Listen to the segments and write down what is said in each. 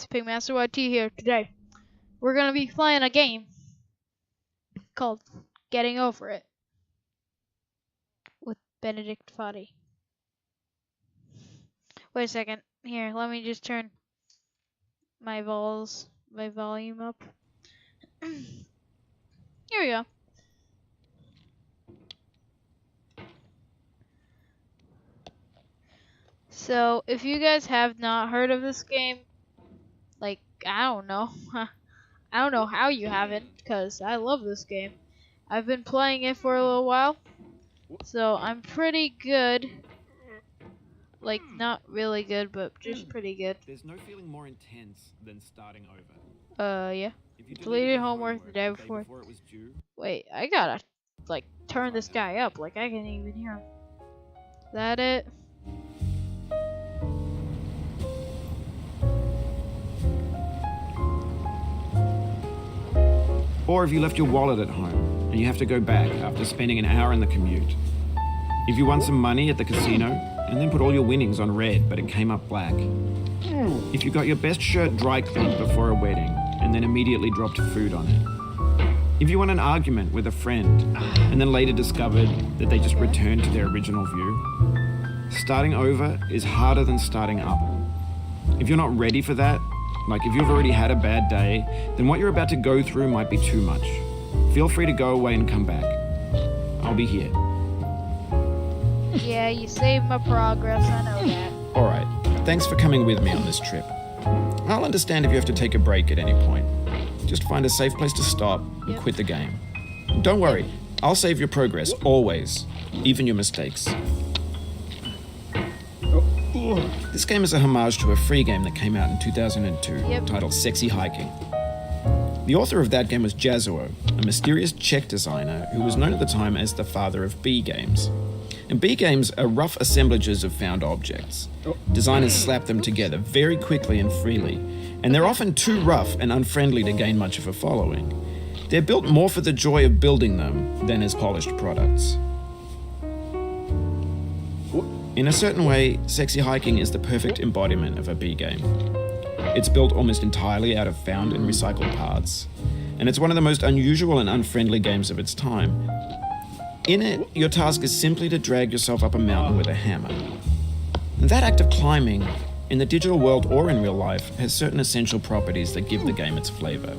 guys, Pigmaster YT here. Today, we're gonna be playing a game called Getting Over It with Bennett Foddy. Wait a second. Here, let me just turn my volume up. Here we go. So, if you guys have not heard of this game, like, I don't know. I don't know how you haven't, because I love this game. I've been playing it for a little while, so I'm pretty good. Like, not really good, but just pretty good. There's no feeling more intense than starting over. Yeah. Deleted homework the day before. It was due. Wait, I gotta, like, turn this guy up. Like, I can't even hear him. Is that it? Or if you left your wallet at home and you have to go back after spending an hour in the commute. If you won some money at the casino and then put all your winnings on red but it came up black. If you got your best shirt dry cleaned before a wedding and then immediately dropped food on it. If you won an argument with a friend and then later discovered that they just returned to their original view. Starting over is harder than starting up. If you're not ready for that, like if you've already had a bad day, then what you're about to go through might be too much. Feel free to go away and come back. I'll be here. Yeah, you saved my progress, I know that. Alright, thanks for coming with me on this trip. I'll understand if you have to take a break at any point. Just find a safe place to stop and quit the game. Don't worry, I'll save your progress, always, even your mistakes. This game is a homage to a free game that came out in 2002 titled Sexy Hiking. The author of that game was WOOOOO, a mysterious Czech designer who was known at the time as the father of B games. And B games are rough assemblages of found objects. Designers slap them together very quickly and freely, and they're often too rough and unfriendly to gain much of a following. They're built more for the joy of building them than as polished products. In a certain way, Sexy Hiking is the perfect embodiment of a B game. It's built almost entirely out of found and recycled parts, and it's one of the most unusual and unfriendly games of its time. In it, your task is simply to drag yourself up a mountain with a hammer. And that act of climbing, in the digital world or in real life, has certain essential properties that give the game its flavor.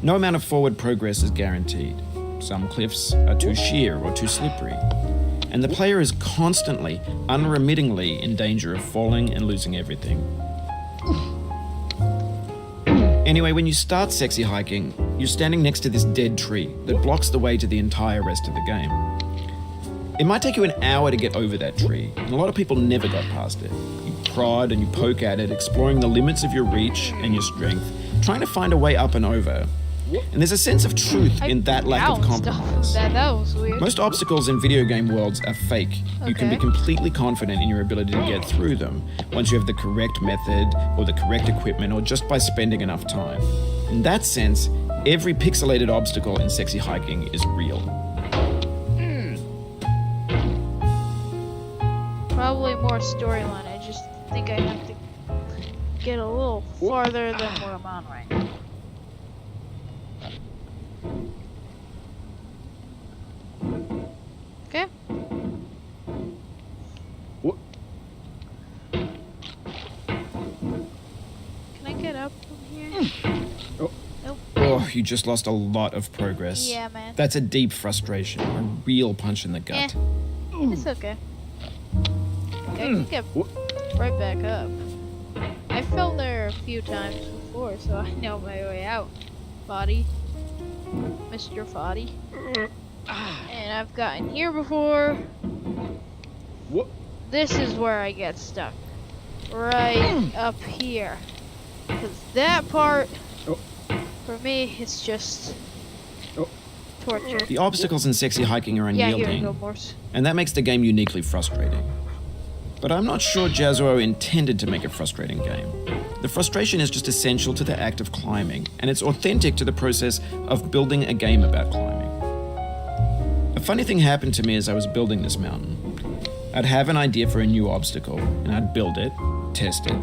No amount of forward progress is guaranteed. Some cliffs are too sheer or too slippery. And the player is constantly, unremittingly in danger of falling and losing everything. Anyway, when you start Sexy Hiking, you're standing next to this dead tree that blocks the way to the entire rest of the game. It might take you an hour to get over that tree, and a lot of people never got past it. You prod and you poke at it, exploring the limits of your reach and your strength, trying to find a way up and over. And there's a sense of truth in that lack of compromise. That was weird. Most obstacles in video game worlds are fake. You can be completely confident in your ability to get through them once you have the correct method or the correct equipment or just by spending enough time. In that sense, every pixelated obstacle in Sexy Hiking is real. Probably more storyline. I just think I have to get a little farther than what I'm on right now. Okay. Can I get up from here? Nope. Oh, you just lost a lot of progress. Yeah, man. That's a deep frustration, a real punch in the gut. It's okay. I can get right back up. I fell there a few times before, so I know my way out. Foddy. Mr. Foddy. And I've gotten here before. This is where I get stuck. Right up here. Because that part, for me, it's just torture. The obstacles in Sexy Hiking are unyielding, here you go, Morse. and that makes the game uniquely frustrating. But I'm not sure WOOOOO intended to make a frustrating game. The frustration is just essential to the act of climbing, and it's authentic to the process of building a game about climbing. A funny thing happened to me as I was building this mountain. I'd have an idea for a new obstacle, and I'd build it, test it,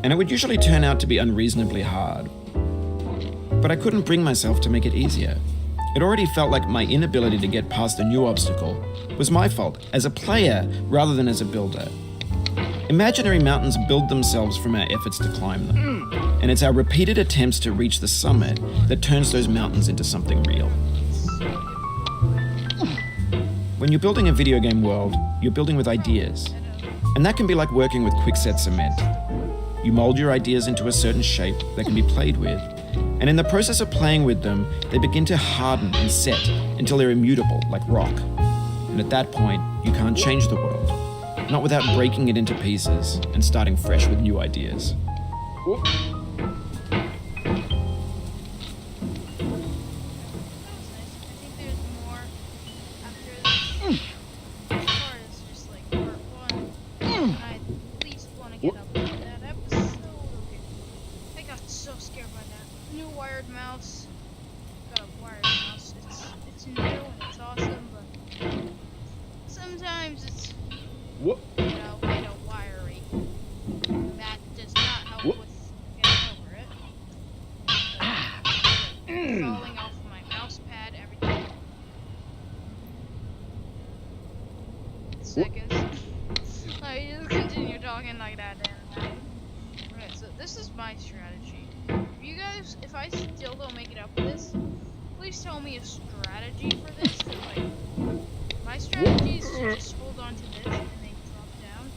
and it would usually turn out to be unreasonably hard. But I couldn't bring myself to make it easier. It already felt like my inability to get past a new obstacle was my fault as a player rather than as a builder. Imaginary mountains build themselves from our efforts to climb them, and it's our repeated attempts to reach the summit that turns those mountains into something real. When you're building a video game world, you're building with ideas, and that can be like working with quickset cement. You mold your ideas into a certain shape that can be played with, and in the process of playing with them, they begin to harden and set until they're immutable, like rock. And at that point, you can't change the world, not without breaking it into pieces and starting fresh with new ideas. Falling off my mouse pad every 2 seconds. I just continue talking like that. Okay, so this is my strategy. If I still don't make it up with this, please tell me a strategy for this. 'Cause, like, my strategy is to just hold on to this and then drop down,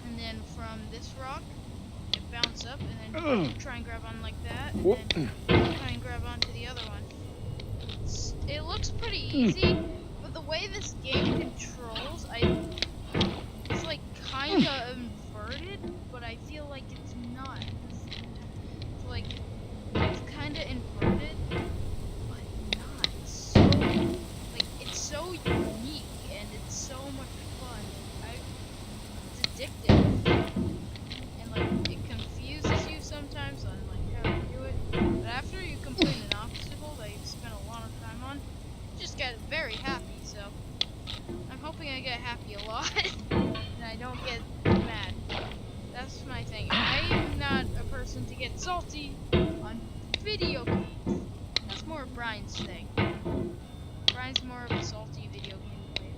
and then from this rock, bounce up and then try and grab on like that, and then try and grab onto the other one. It looks pretty easy, but the way this game controls, it's like kinda inverted, but I feel like it's not. It's like it's kinda inverted, but not. So like it's so unique and it's so much fun. It's addictive. Sometimes on like how to do it, but after you complete an obstacle that you've spent a lot of time on, you just get very happy. So I'm hoping I get happy a lot and I don't get mad. That's my thing. I am not a person to get salty on video games. That's more Brian's thing. Brian's more of a salty video game player.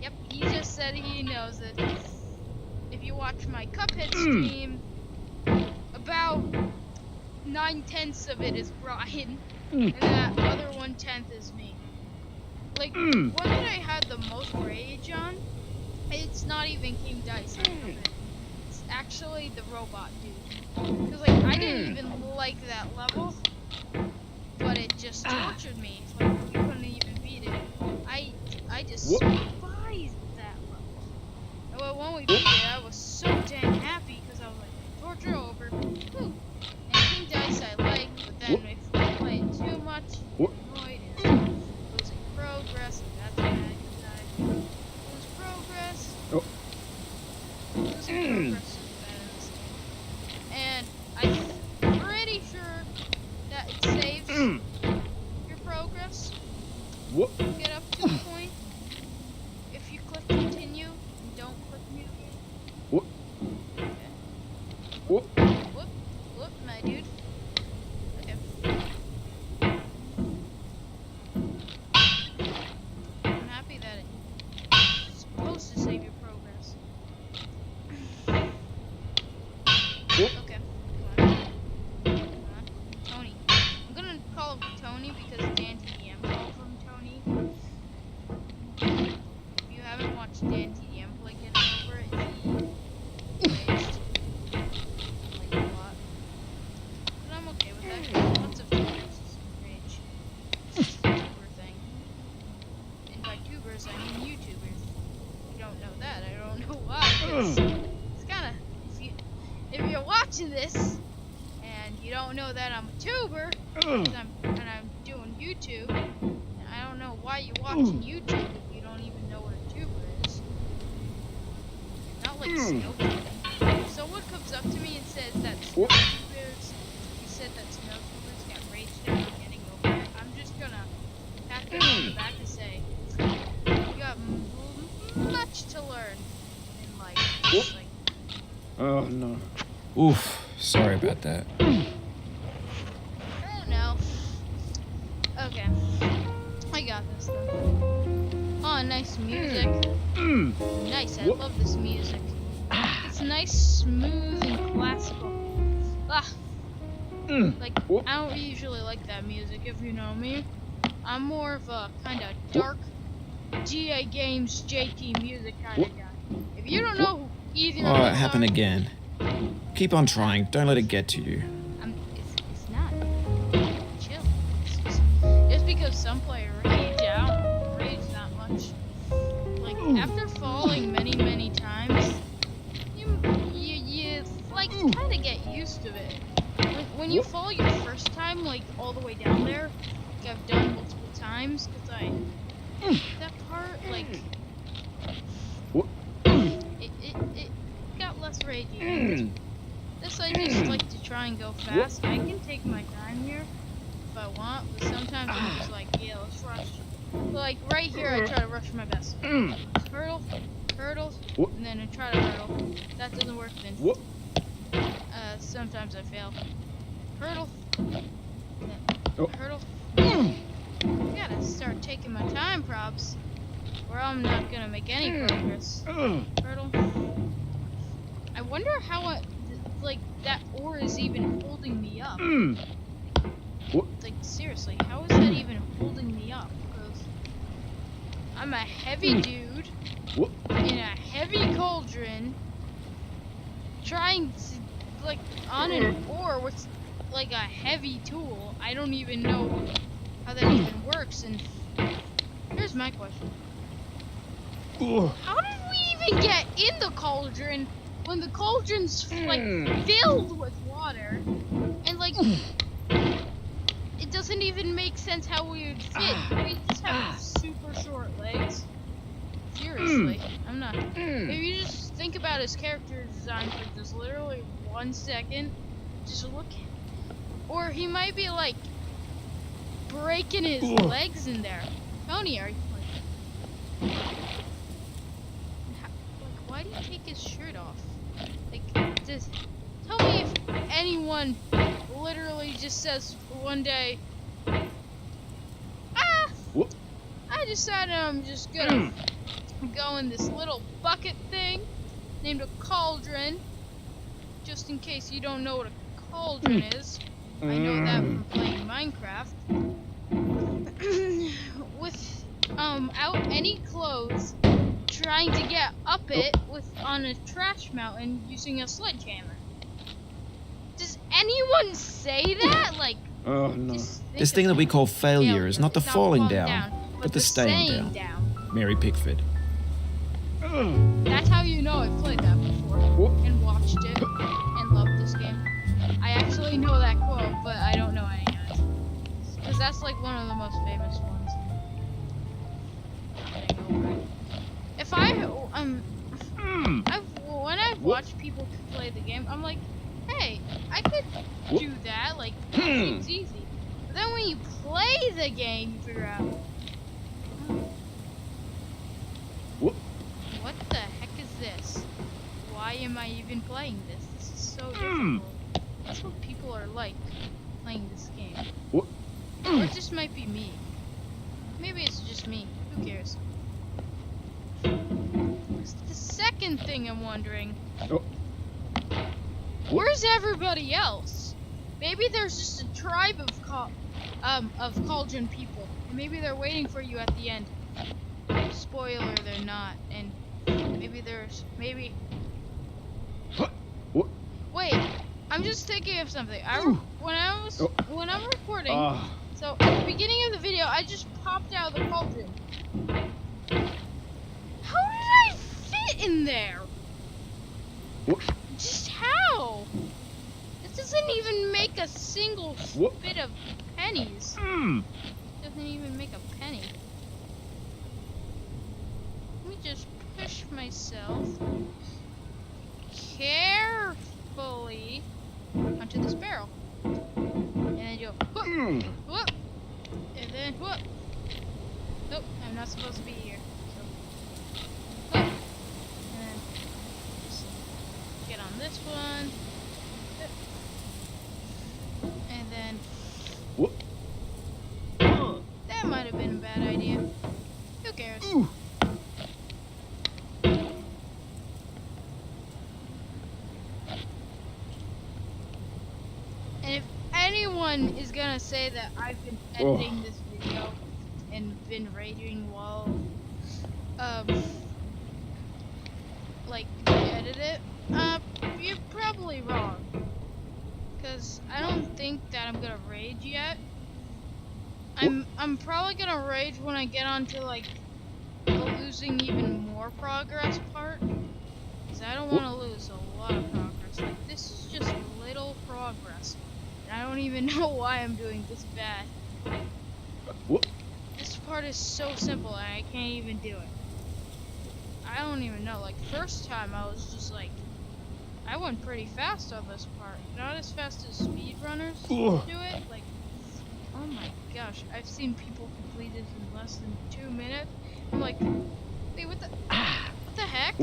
Yep, he just said he knows it. If you watch my Cuphead stream, about 9/10 of it is Brian, and that other 1/10 is me. Like, one that I had the most rage on, it's not even King Dice. It's actually the robot dude. Cause like I didn't even like that level, but it just tortured me. It's like you couldn't even beat it. I just despised that level. And when we beat it, I was so dang happy because I was like, torture over. Whew. And King Dice I like, but then if you play it too much, you annoyed and losing progress, and that's bad because I lose progress. Losing progress is bad in this game. And I'm pretty sure that it saves your progress. Get up to a point. If you click continue and don't click new game. Whoop, my dude. Okay. I'm happy that it's supposed to save your progress. Okay, come on. Tony. I'm gonna call him Tony because Dan TDM called him Tony. If you haven't watched Dan TDM play Get Over It, he raged. Lots of tubers rage. It's just a tuber thing. And by tubers, I mean YouTubers. You don't know that. I don't know why. It's kind of if you're watching this and you don't know that I'm a tuber and I'm doing YouTube, and I don't know why you're watching YouTube if you don't even know what a tuber is. Not like Snowflake. So what comes up to me and says that Snowflakers, you said that Snowflakers got raged out and getting over it. I'm just gonna pat them on the back and say, you got much to learn in life. Like, oh no. Oof, sorry about that. Oh no. Okay. I got this though. Oh, nice music. Nice, I love this music. It's nice, smooth, and classical. Ah. Like, I don't usually like that music, if you know me. I'm more of a kind of dark GA Games JT music kind of guy. If you don't know who either Oh, of it those happened are, again. Keep on trying. Don't let it get to you. it's not. Chill. Just because some play rage that much. Like, after falling many times, you like kind of get used to it. When you fall your first time, like all the way down there, like I've done multiple times, because that part, like, it got less ragey. This I just like to try and go fast. I can take my time here if I want, but sometimes I'm just like, yeah, let's rush. So like right here, I try to rush my best. Hurdle, and then I try to hurdle. That doesn't work then. Sometimes I fail. Hurdle, hurdle. Gotta start taking my time, props, or I'm not gonna make any progress. Hurdle. I wonder how like that ore is even holding me up. Like seriously, how is that even holding me up? Because I'm a heavy dude in a heavy cauldron, trying to like on an ore with like a heavy tool. I don't even know how that even works. And here's my question: how did we even get in the cauldron when the cauldron's like filled with water? And like it doesn't even make sense how we would fit. We just have super short legs. Seriously, I'm not. If you just think about his character design for just literally 1 second, just look. Or he might be like breaking his legs in there. Tony, are you like why do you take his shirt off? Like, just tell me if anyone literally just says one day, I decided I'm just gonna go in this little bucket thing named a cauldron. Just in case you don't know what a cauldron is, I know that from playing Minecraft. Without any clothes, trying to get up it on a trash mountain using a sledgehammer. Does anyone say that? Like, oh no. This thing that we call failure is not the falling down, but the staying down. Mary Pickford. That's how you know I've played that before and watched it and loved this game. I actually know that quote, but I don't know any of it. Because that's like one of the most famous ones. If when I've watched people play the game, I'm like, hey, I could do that, like, it seems easy. But then when you play the game, you figure out, what the heck is this? Why am I even playing this? This is so difficult. That's what people are like, playing this game. Or it just might be me. Maybe it's just me. Who cares? The second thing I'm wondering, where's everybody else? Maybe there's just a tribe of cauldron people, and maybe they're waiting for you at the end. Spoiler, they're not, and maybe wait, I'm just thinking of something. When I'm recording, so at the beginning of the video, I just popped out of the cauldron. How did I fit in there? Just how? This doesn't even make a single bit of pennies. Doesn't even make a penny. Let me just push myself carefully onto this barrel. And then you go whoop, whoop, and then whoop. Nope, I'm not supposed to be here. So, whoop. And then just get on this one. bad idea. Who cares? Ooh. And if anyone is gonna say that I've been editing this video and been raging while, like, I edit it, you're probably wrong. Cause I don't think that I'm gonna rage yet. I'm probably gonna rage when I get onto like the losing even more progress part. Cause I don't want to lose a lot of progress. Like this is just little progress, and I don't even know why I'm doing this bad. This part is so simple, and I can't even do it. I don't even know. Like first time, I was just like, I went pretty fast on this part. Not as fast as speedrunners do it. Like, oh my gosh, I've seen people complete it in less than 2 minutes. I'm like, wait, what the heck?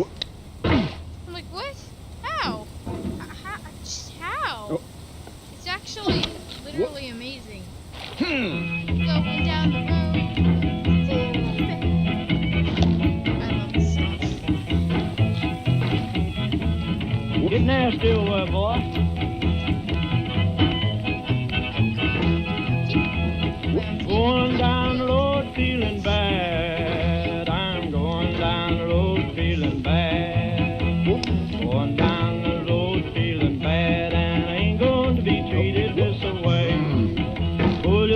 I'm like, what? How? How? It's actually literally amazing. Going down the road. I love this song. Get nasty over there, boy. Going down the road feeling bad. I'm going down the road feeling bad. Going down the road feeling bad, and I ain't going to be treated this way. Oh,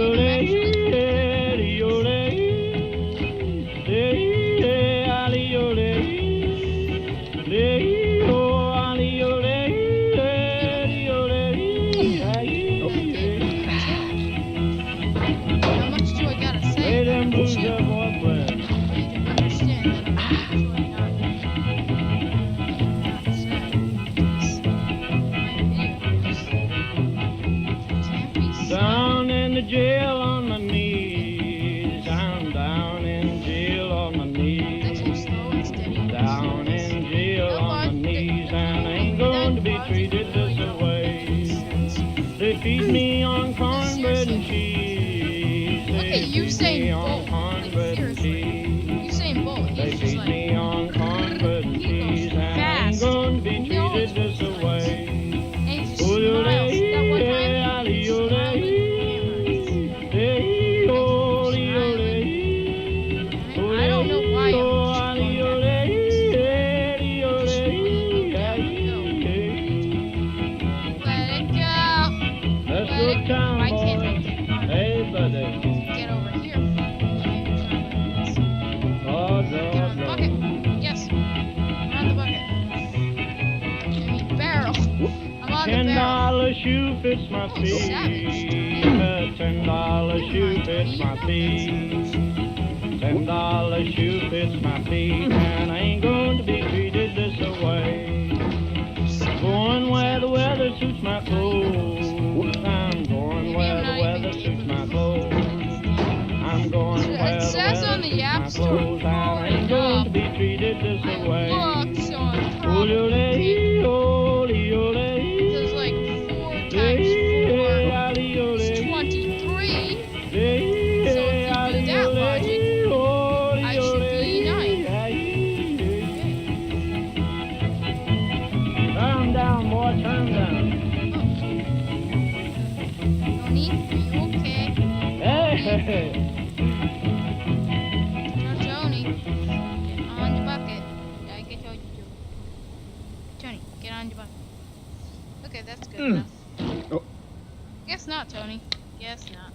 down in the jail on my knees. I'm down in jail on my knees. Down in jail on my knees, and I ain't going to be treated this way. They feed me on cornbread and cheese. Look at Usain Bolt. Cornbread and cheese. Usain Bolt, They he's just feed like, me on cornbread and cheese, and I ain't fast. going to be treated this way. And he just smiles. That one time, he smiled at the camera. I don't know why I'm just going back. Just let it go. Let it go. Let's Let go it go. down, Why can't I boy. get on? Hey, buddy. Get over here. Oh, Get on the bucket. Yes. I'm on the bucket. I mean, barrel. I'm on the barrel. $10 shoe fits my Oh, feet. savage. $10 shoe fits my feet. $10 shoe fits my feet, and I ain't going to be treated this way. Going where the weather suits my clothes. I'm going where the weather suits my clothes. I'm going where the It says on the App weather suits my Store, clothes, and I ain't going to be treated this way. Books on probably. Because like 4 times 4 is 23. So if you do that logic, I should be 9. Turn down, boy, turn down. Tony, are you okay? Hey! No, Tony. Get on the bucket. Like I told you to. Tony, get on the bucket. Okay, that's good enough. Oh. Guess not, Tony. Guess not.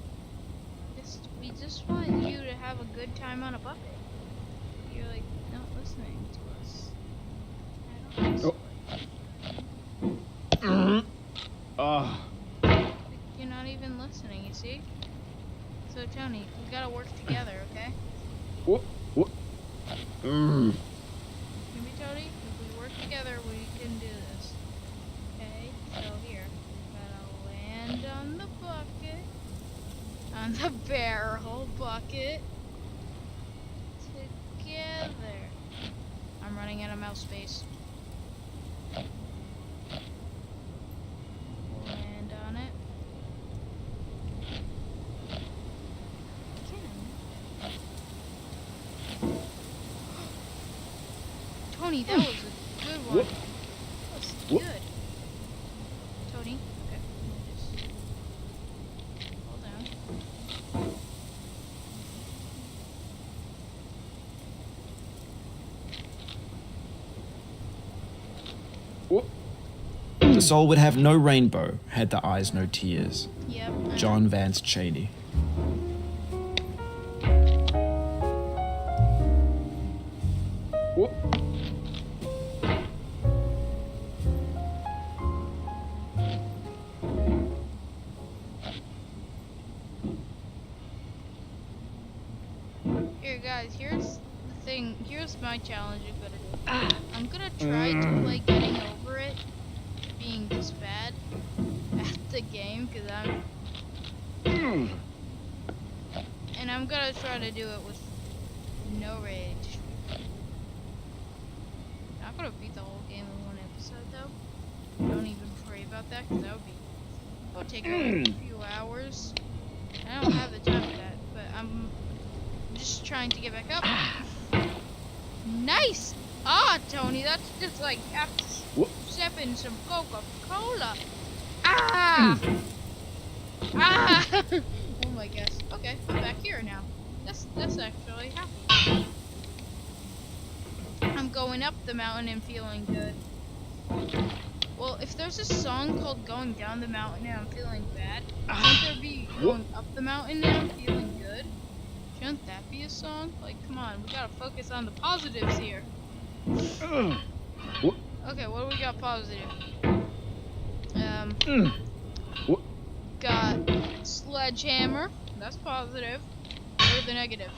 We just want you to have a good time on a bucket. You're like not listening to us. I don't know. Oh. You're not even listening, you see? So Tony, we gotta work together, okay? Whoop, whoop. Maybe Tony, if we work together, we can do this. Okay, so here, gotta land on the bucket, on the barrel bucket, together. I'm running out of mouse space. Land on it. Again. Tony, that was a good one. That was good. Tony, okay. Just hold down. The soul would have no rainbow, had the eyes no tears. Yep. John Vance Cheney. Here, guys, here's the thing. Here's my challenge I'm gonna do. I'm gonna try to play getting over it being this bad at the game, because and I'm gonna try to do it with no rage. Not gonna beat the whole game in one episode, though. Don't even worry about that, because that would take like a few hours. I don't have the time for that, but I'm just trying to get back up. Nice! Ah, Tony, that's just like after sipping some Coca-Cola. Ah! Ah! Oh my gosh. Okay, I'm back here now. That's actually happy. I'm going up the mountain and feeling good. Well, if there's a song called Going Down the Mountain and I'm feeling bad, shouldn't there be Going Up the Mountain and I'm feeling good? Shouldn't that be a song? Like, come on, we gotta focus on the positives here. Okay, what do we got positive? Got sledgehammer. That's positive. What are the negative?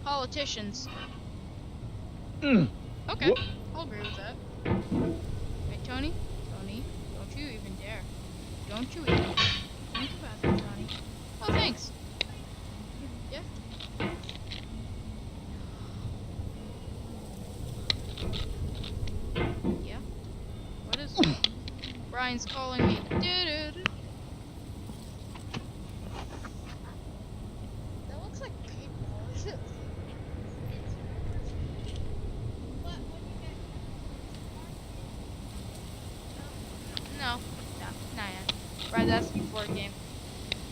Politicians. Okay, I'll agree with that. Hey, Tony? Tony, don't you even dare. Don't you even think about that, Tony. Oh, thanks. Yeah. Yeah? What is it? Brian's calling me. Doo-doo-doo. That looks like paintball. Is it? What? No. Not yet. Brian's asking for a game.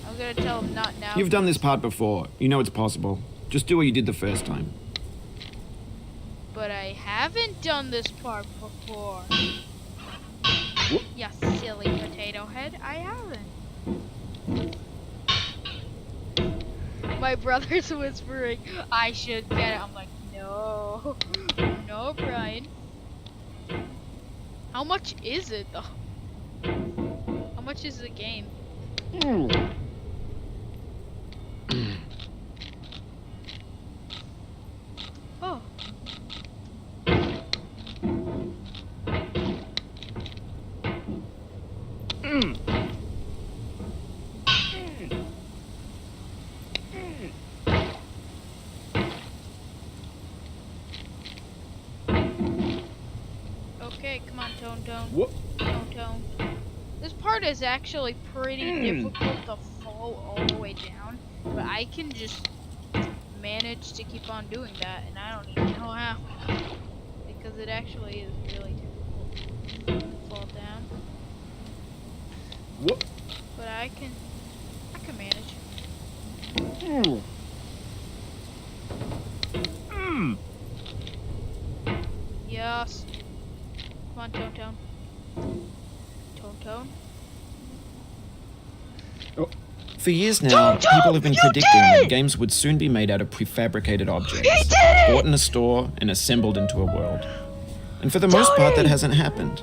I'm gonna tell him not now. You've done this part before. You know it's possible. Just do what you did the first time. But I haven't done this part before. You silly potato head, I haven't. My brother's whispering, I should get it. I'm like, no. No, Brian. How much is it, though? How much is the game? Oh. Okay, come on, Tone. Tone. This part is actually pretty difficult to fall all the way down, but I can just manage to keep on doing that, and I don't even know how, because it actually is really difficult to fall down. But I can manage. Yes. Come on, Tone. Tone. For years now, people have been predicting that games would soon be made out of prefabricated objects, bought in a store and assembled into a world. And for the most part, that hasn't happened,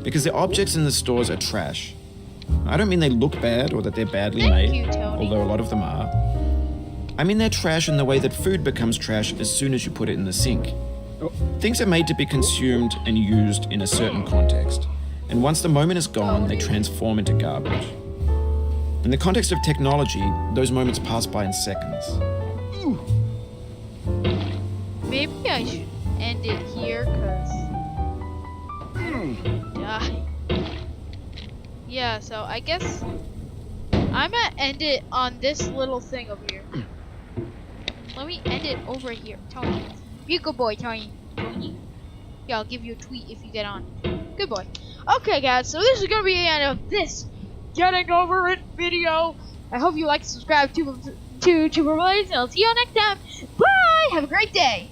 because the objects in the stores are trash. I don't mean they look bad or that they're badly made, although a lot of them are. I mean they're trash in the way that food becomes trash as soon as you put it in the sink. Things are made to be consumed and used in a certain context, and once the moment is gone, they transform into garbage. In the context of technology, those moments pass by in seconds. Maybe I should end it here, cause die. Yeah, so I guess I'm gonna end it on this little thing over here. Let me end it over here, Tony. Be a good boy, Tony. Yeah, I'll give you a tweet if you get on. Good boy. Okay, guys, so this is gonna be the end of this getting over it video. I hope you like and subscribe to Blaze, and I'll see you all next time. Bye! Have a great day!